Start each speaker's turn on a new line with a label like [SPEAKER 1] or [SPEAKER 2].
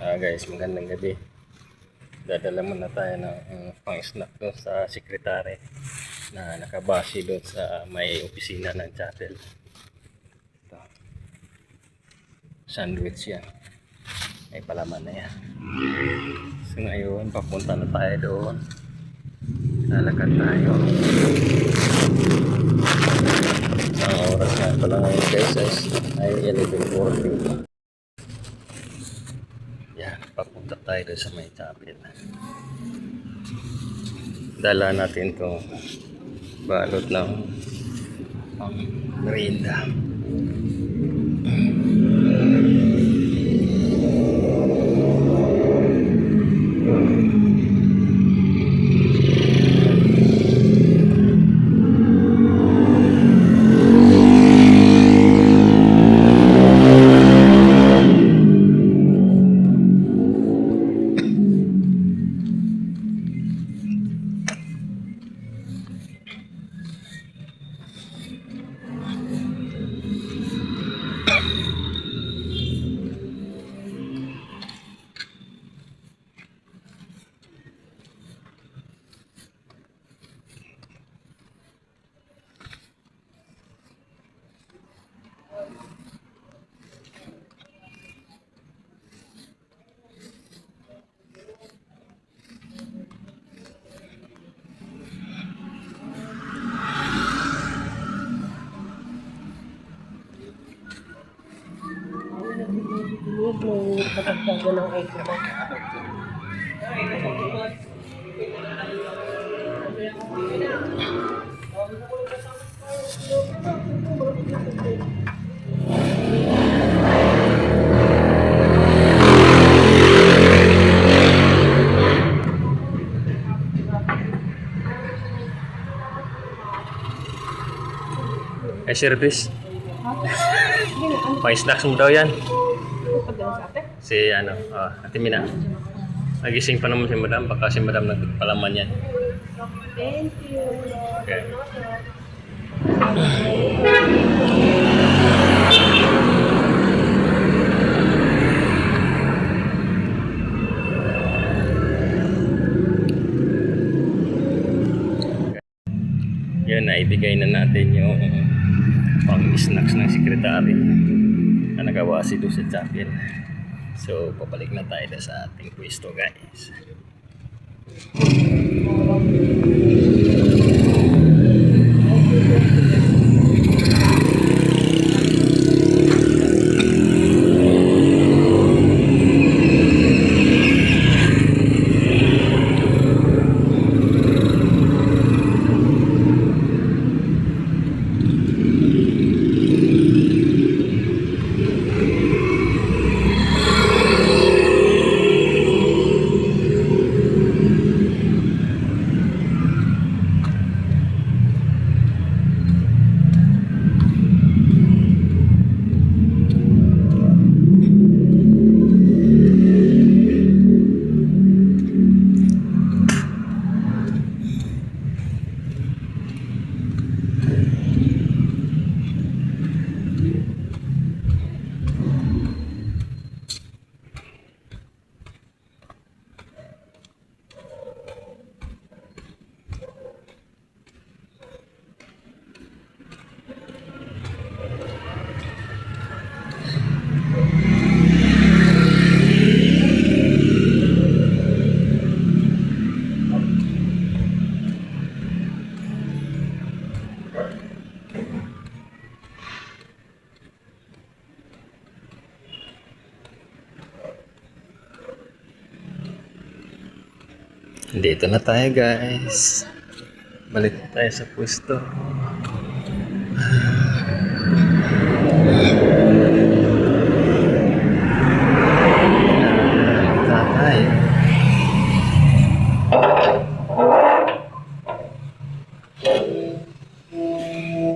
[SPEAKER 1] Guys, magandang gabi. Dadala muna tayo ng pang-snack doon sa sekretary na nakabase doon sa may opisina ng chapel. Ito. Sandwich yan. May palaman na yan. So ngayon, papunta na tayo doon. Lalakad tayo. Ang oras nga pala ngayon guys ay 11:40. Yan, papunta tayo doon sa may chapel. Dala natin itong balot ng merienda.
[SPEAKER 2] May patagdagan ng egg naman.
[SPEAKER 1] Ay, service. May snacks mo daw yan. Si Ate Mina. Nagising pa naman si Madam. Baka si Madam nagpalaman yan.
[SPEAKER 2] Thank you.
[SPEAKER 1] Okay. Yun, naibigay na natin yung pang-snacks ng sekretary na nagawasi doon sa chapel. So, papalik na tayo sa ating pwesto guys. Dito na tayo guys. Balik tayo sa pwesto.